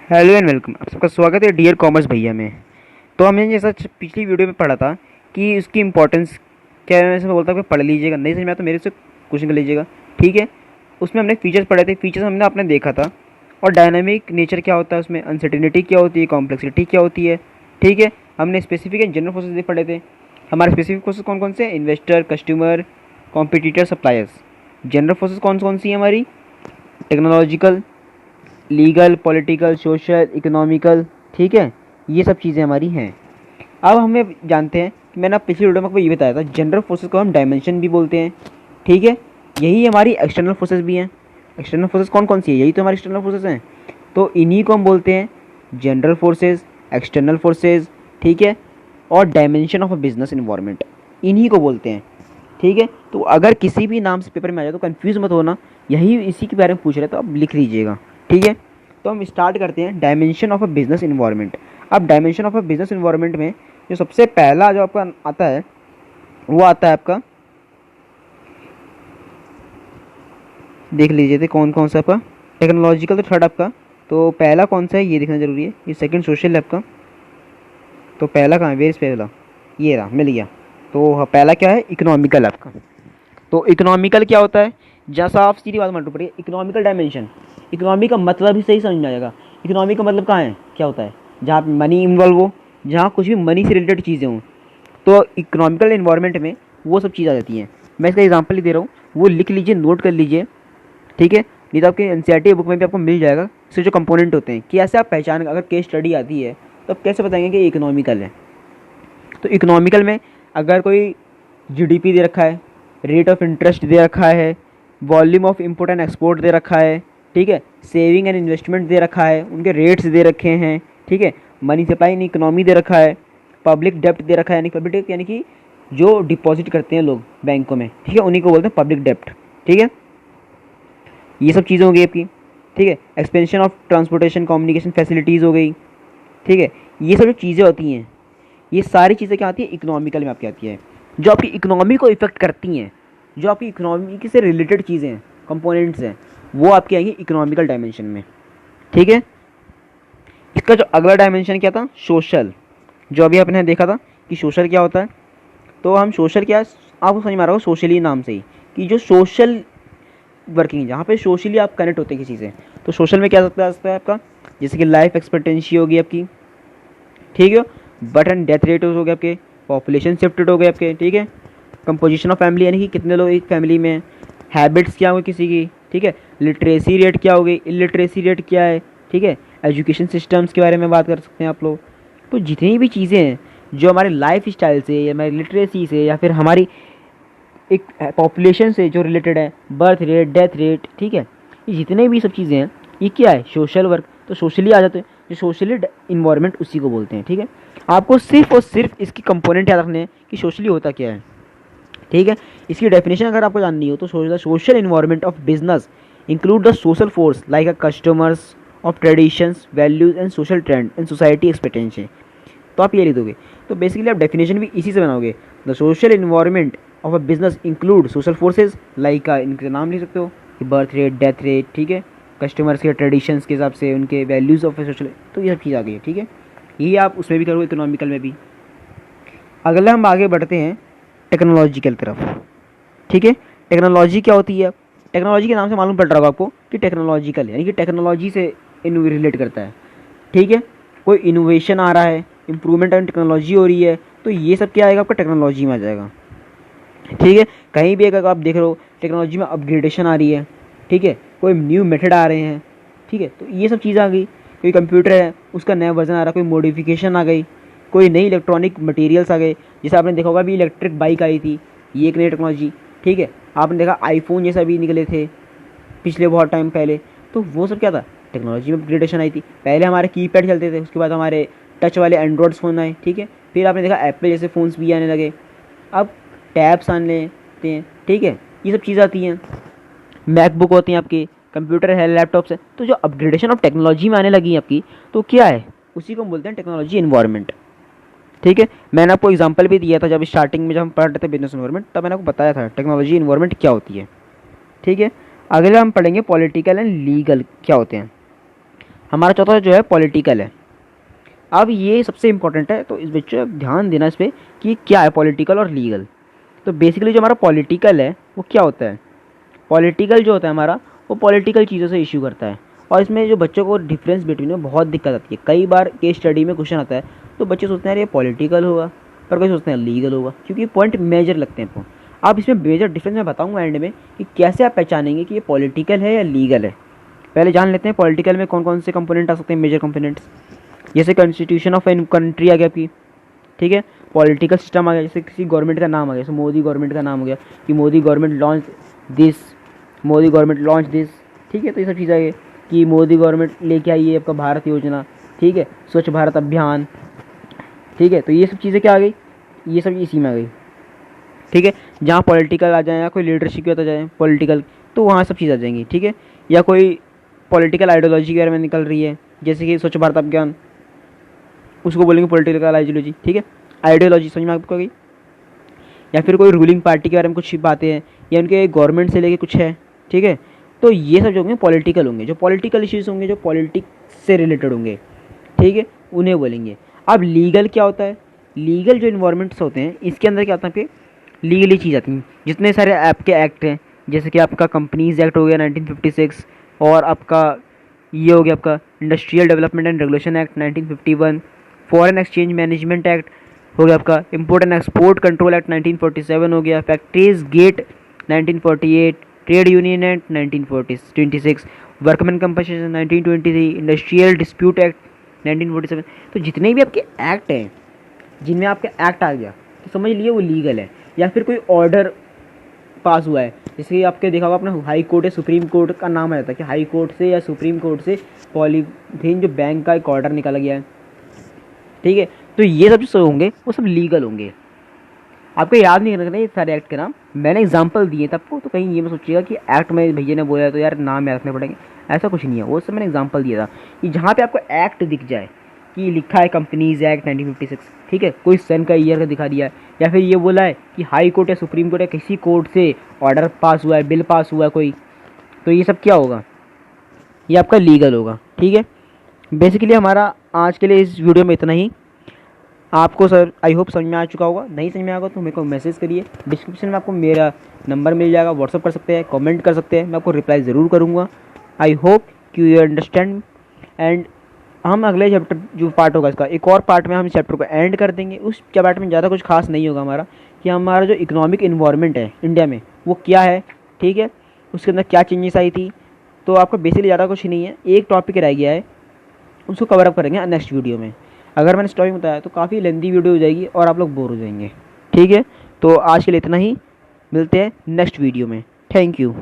Hello and welcome. आप सबका स्वागत है डियर कॉमर्स भैया में। तो हमने जैसा पिछली वीडियो में पढ़ा था कि उसकी इंपॉर्टेंस क्या है। मैं बोलता हूँ कि पढ़ लीजिएगा, नहीं समझ में आता मेरे से क्वेश्चन कर लीजिएगा, ठीक है। उसमें हमने फीचर्स पढ़े थे, फीचर्स हमने आपने देखा था। और डायनामिक नेचर क्या होता है, उसमें अनसर्टेनिटी क्या होती है, कॉम्प्लेक्सिटी क्या होती है, ठीक है। हमने स्पेसिफिक एंड जनरल फोर्सेज पढ़े थे। हमारे स्पेसिफिक फोर्सेज कौन कौन से, investor, customer, competitor, suppliers. General forces कौन कौन सी है हमारी, technological, legal, political, social, economical, ठीक है। ये सब चीज़ें हमारी हैं। अब हमें जानते हैं कि मैंने पिछली वीडियो में आपको ये बताया था, जनरल फोर्सेस को हम डायमेंशन भी बोलते हैं, ठीक है। यही हमारी एक्सटर्नल फोर्सेस भी हैं। एक्सटर्नल फोर्सेस कौन कौन सी है, यही तो हमारी एक्सटर्नल फोर्सेस हैं। तो इन्हीं को हम बोलते हैं जनरल फोर्सेस, एक्सटर्नल फोर्सेस, ठीक है। और dimension of a business environment, इन्हीं को बोलते हैं, ठीक है। तो अगर किसी भी नाम से पेपर में आ जाए तो कंफ्यूज मत होना, यही इसी के बारे में पूछ रहे हैं तो आप लिख लीजिएगा, ठीक है। तो हम स्टार्ट करते हैं dimension of a business environment. अब dimension of a business environment में जो सबसे पहला जो आपका आता है वो आता है आपका, देख लीजिए थे कौन कौन सा आपका, टेक्नोलॉजिकल तो थर्ड आपका। तो पहला कौन सा है ये देखना जरूरी है। ये सेकंड सोशल है आपका। तो पहला कहाँ है, वेयर पहला, ये रहा, मिल गया। तो पहला क्या है, इकोनॉमिकल आपका। तो इकोनॉमिकल क्या होता है, जैसा आप सीधी बात मालूम पड़ेगी, इकोनॉमिकल डायमेंशन, इकोनॉमी का मतलब ही सही समझ में आ जाएगा। इकोनॉमी का मतलब कहाँ है, क्या होता है, जहाँ मनी इन्वॉल्व हो, जहाँ कुछ भी मनी से रिलेटेड चीज़ें हों, तो इकोनॉमिकल इन्वायरमेंट में वो सब चीज़ आ जाती हैं। मैं इसका एग्जांपल ही दे रहा हूँ, वो लिख लीजिए, नोट कर लीजिए, ठीक है। नहीं तो आपके एनसीईआरटी बुक में भी आपको मिल जाएगा इसके जो कंपोनेंट होते हैं, कि ऐसे आप पहचान, अगर केस स्टडी आती है तो आप कैसे बताएंगे कि इकोनॉमिकल है। तो इकोनॉमिकल में अगर कोई जीडीपी दे रखा है, रेट ऑफ इंटरेस्ट दे रखा है, volume of import and export दे रखा है, ठीक है, सेविंग एंड इन्वेस्टमेंट दे रखा है, उनके रेट्स दे रखे हैं, ठीक है, money supply in economy they रखा है, पब्लिक डेप्ट दे रखा है, यानी पब्लिक डेप्ट यानी कि जो डिपॉजिट करते हैं लोग बैंकों में, ठीक है, उन्हीं को बोलते हैं पब्लिक डेप्ट, ठीक है। ये सब चीज़ें हो गई आपकी, ठीक है। Expansion of transportation communication facilities हो गई, ठीक है। ये सब जो चीज़ें होती हैं, ये सारी चीज़ें क्या आती है, इकोनॉमिकल में आपकी आती है। जो आपकी इकोनॉमी को इफेक्ट करती हैं, जो आपकी इकोनॉमी से रिलेटेड चीज़ें हैं, कंपोनेंट्स हैं, वो आपकी आएंगी इकोनॉमिकल डायमेंशन में, ठीक है। इसका जो अगला डायमेंशन क्या था, सोशल, जो अभी आपने देखा था कि सोशल क्या होता है। तो हम सोशल क्या, आपको समझ में आ रहा हो सोशली नाम से ही, कि जो सोशल वर्किंग, जहाँ पे सोशली आप कनेक्ट होते हैं किसी से, तो सोशल में क्या सकता है आपका, जैसे कि लाइफ एक्सपेक्टेंसी होगी आपकी, ठीक है, बर्थ एंड डेथ रेट हो गए आपके, पॉपुलेशन शिफ्टेड हो गए आपके, ठीक है, कंपोजिशन ऑफ फैमिली यानी कि कितने लोग एक फैमिली में, हैबिट्स क्या होगी किसी की, ठीक है, लिटरेसी रेट क्या होगी, इलिटरेसी रेट क्या है, ठीक है, एजुकेशन सिस्टम्स के बारे में बात कर सकते हैं आप लोग। तो जितनी भी चीज़ें हैं जो हमारे लाइफ स्टाइल से या हमारी लिटरेसी से या फिर हमारी एक पॉपुलेशन से जो रिलेटेड है, बर्थ रेट, डेथ रेट, ठीक है, ये जितने भी सब चीज़ें हैं ये क्या है, सोशल वर्क। तो सोशली आ जाते हैं, जो सोशली इन्वायरमेंट उसी को बोलते हैं, ठीक है। आपको सिर्फ और सिर्फ इसकी कंपोनेंट याद रखने हैं कि सोशली होता क्या है, ठीक है। इसकी डेफिनेशन अगर आपको जाननी हो तो social environment of business include the social force like a customers of traditions, values and social trend and society expectancy. तो आप ये लिख दोगे, तो बेसिकली आप डेफिनेशन भी इसी से बनाओगे। The social environment of a business include social forces like, इनके नाम लिख सकते हो कि बर्थ रेट, डेथ रेट, ठीक है, कस्टमर्स के ट्रेडिशंस के हिसाब से उनके वैल्यूज़ ऑफ सोशल, तो ये सब चीज़ आ गई है, ठीक है। यही आप उसमें भी करोगे, इकोनॉमिकल में भी। अगला हम आगे बढ़ते हैं टेक्नोलॉजी की तरफ, ठीक है। टेक्नोलॉजी क्या होती है, टेक्नोलॉजी के नाम से मालूम पड़ रहा होगा आपको कि टेक्नोलॉजिकल यानी कि टेक्नोलॉजी से रिलेट करता है, ठीक है। कोई इनोवेशन आ रहा है, इंप्रूवमेंट एंड टेक्नोलॉजी हो रही है, तो ये सब क्या आएगा आपका, टेक्नोलॉजी में आ जाएगा, ठीक है। कहीं भी अगर आप देख रहे हो टेक्नोलॉजी में अपग्रेडेशन आ रही है, ठीक है, कोई न्यू मेथड आ रहे हैं, ठीक है, तो ये सब चीज़ आ गई। कोई कंप्यूटर है उसका नया वर्जन आ रहा है, कोई मॉडिफिकेशन आ गई, कोई नई इलेक्ट्रॉनिक मटेरियल्स आ गए, जैसे आपने देखा होगा अभी इलेक्ट्रिक बाइक आई थी, ये एक नई टेक्नोलॉजी, ठीक है। आपने देखा आईफोन जैसा भी निकले थे पिछले बहुत टाइम पहले, तो वो सब क्या था, टेक्नोलॉजी में अपग्रेडेशन आई थी। पहले हमारे कीपैड चलते थे, उसके बाद हमारे टच वाले एंड्रॉयड फ़ोन आए, ठीक है, फिर आपने देखा एप्पल जैसे फ़ोन्स भी आने लगे, अब टैब्स आने लगते हैं, ठीक है, ये सब चीज़ आती हैं, मैकबुक होती हैं आपके, कंप्यूटर है, लैपटॉप्स है। तो जो अपग्रेडेशन ऑफ टेक्नोलॉजी में आने लगी है आपकी, तो क्या है, उसी को हम बोलते हैं टेक्नोलॉजी इन्वायरमेंट, ठीक है। मैंने आपको एग्जांपल भी दिया था जब स्टार्टिंग में जब हम पढ़ रहे थे बिजनेस इन्वायरमेंट, तब मैंने आपको बताया था टेक्नोलॉजी इन्वायरमेंट क्या होती है, ठीक है। अगले हम पढ़ेंगे पॉलिटिकल एंड लीगल क्या होते हैं। हमारा चौथा जो है पॉलिटिकल है। अब ये सबसे इंपॉर्टेंट है, तो इस बच्चों ध्यान देना इस पर कि क्या है पॉलिटिकल और लीगल। तो बेसिकली जो हमारा पॉलिटिकल है वो क्या होता है, पॉलिटिकल जो होता है हमारा वो पॉलिटिकल चीज़ों से इश्यू करता है। और इसमें जो बच्चों को डिफरेंस बिटवीन में बहुत दिक्कत आती है। कई बार केस स्टडी में क्वेश्चन आता है तो बच्चे सोचते हैं यार ये पॉलिटिकल होगा, पर कोई सोचते हैं लीगल होगा, क्योंकि पॉइंट मेजर लगते हैं आपको। आप इसमें मेजर डिफरेंस मैं बताऊंगा एंड में कि कैसे आप पहचानेंगे कि ये पॉलिटिकल है या लीगल है। पहले जान लेते हैं पॉलिटिकल में कौन कौन से कंपोनेंट आ सकते हैं, मेजर कंपोनेंट्स। जैसे कॉन्स्टिट्यूशन ऑफ एन कंट्री आ गया आपकी, ठीक है। पॉलिटिकल सिस्टम आ गया, जैसे किसी गवर्नमेंट का नाम आ गया, जैसे मोदी गवर्नमेंट का नाम हो गया कि Modi government launch this, Modi government launch this, ठीक है। तो ये सब चीज़ आ गई कि मोदी गवर्नमेंट लेके आई है आपका भारत योजना, ठीक है, स्वच्छ भारत अभियान, ठीक है। तो ये सब चीज़ें क्या आ गई, ये सब इसी में आ गई, ठीक है। जहाँ पॉलिटिकल आ जाए या कोई लीडरशिप की होता जाए पॉलिटिकल, तो वहाँ सब चीज़ आ जाएंगी, ठीक है। या कोई पॉलिटिकल आइडियोलॉजी के बारे में निकल रही है, जैसे कि स्वच्छ भारत अभियान, उसको बोलेंगे पॉलिटिकल आइडियोलॉजी, ठीक है। आइडियोलॉजी समझ में आपको गई। या फिर कोई रूलिंग पार्टी के बारे में कुछ बातें हैं या उनके गवर्नमेंट से लेके कुछ है, ठीक है। तो ये सब जो होंगे पॉलिटिकल होंगे, जो पॉलिटिकल इश्यूज़ होंगे, जो पॉलिटिक्स से रिलेटेड होंगे, ठीक है, उन्हें बोलेंगे। अब लीगल क्या होता है, लीगल जो इन्वायरमेंट्स होते हैं इसके अंदर क्या होता है, आपके लीगली चीज़ आती हैं। जितने सारे आपके एक्ट हैं, जैसे कि आपका कंपनीज एक्ट हो गया 1956, और आपका ये हो गया आपका industrial development and regulation act 1951, foreign exchange management act हो गया आपका, import and export control act 1947 हो गया, factories get 1948, trade union act 1926, workman compensation 1923, industrial dispute act 1947। तो जितने भी आपके एक्ट हैं, जिनमें आपका एक्ट आ गया तो समझ लिए वो लीगल है। या फिर कोई ऑर्डर पास हुआ है, जैसे कि आपके देखा होगा अपना हाई कोर्ट या सुप्रीम कोर्ट का नाम आ जाता है कि हाई कोर्ट से या सुप्रीम कोर्ट से पॉलीथीन जो बैंक का एक ऑर्डर निकाला गया है, ठीक है। तो ये सब जो होंगे वो सब लीगल होंगे। आपको याद नहीं रखना ये सारे एक्ट के नाम, मैंने एग्जांपल दिए थे आपको, तो कहीं ये मैं सोचिएगा कि एक्ट में भैया ने बोला तो यार नाम याद रखने पड़ेंगे, ऐसा कुछ नहीं है। वो सब मैंने एग्जांपल दिया था कि जहाँ पे आपको एक्ट दिख जाए कि लिखा है कंपनीज एक्ट 1956, ठीक है, कोई सन का ईयर का दिखा दिया है, या फिर ये बोला है कि हाई कोर्ट या सुप्रीम कोर्ट या किसी कोर्ट से ऑर्डर पास हुआ है, बिल पास हुआ है कोई, तो ये सब क्या होगा, ये आपका लीगल होगा, ठीक है। बेसिकली हमारा आज के लिए इस वीडियो में इतना ही। आपको सर आई होप समझ में आ चुका होगा, नहीं समझ में आएगा तो मेरे को मैसेज करिए, डिस्क्रिप्शन में आपको मेरा नंबर मिल जाएगा, व्हाट्सअप कर सकते हैं, कमेंट कर सकते हैं, मैं आपको रिप्लाई ज़रूर करूँगा। आई होप कि यू अंडरस्टैंड। एंड हम अगले चैप्टर जो पार्ट होगा इसका, एक और पार्ट में हम चैप्टर को एंड कर देंगे। उस पार्ट में ज़्यादा कुछ खास नहीं होगा हमारा, कि हमारा जो इकोनॉमिक इन्वायरमेंट है इंडिया में वो क्या है, ठीक है, उसके अंदर क्या चेंजेस आई थी। तो आपका बेसिकली ज़्यादा कुछ नहीं है, एक टॉपिक रह गया है, उसको कवर अप करेंगे नेक्स्ट वीडियो में। अगर मैंने स्टॉपिक बताया तो काफ़ी लेंदी वीडियो हो जाएगी और आप लोग बोर हो जाएंगे, ठीक है। तो आज के लिए इतना ही, मिलते हैं नेक्स्ट वीडियो में। Thank you.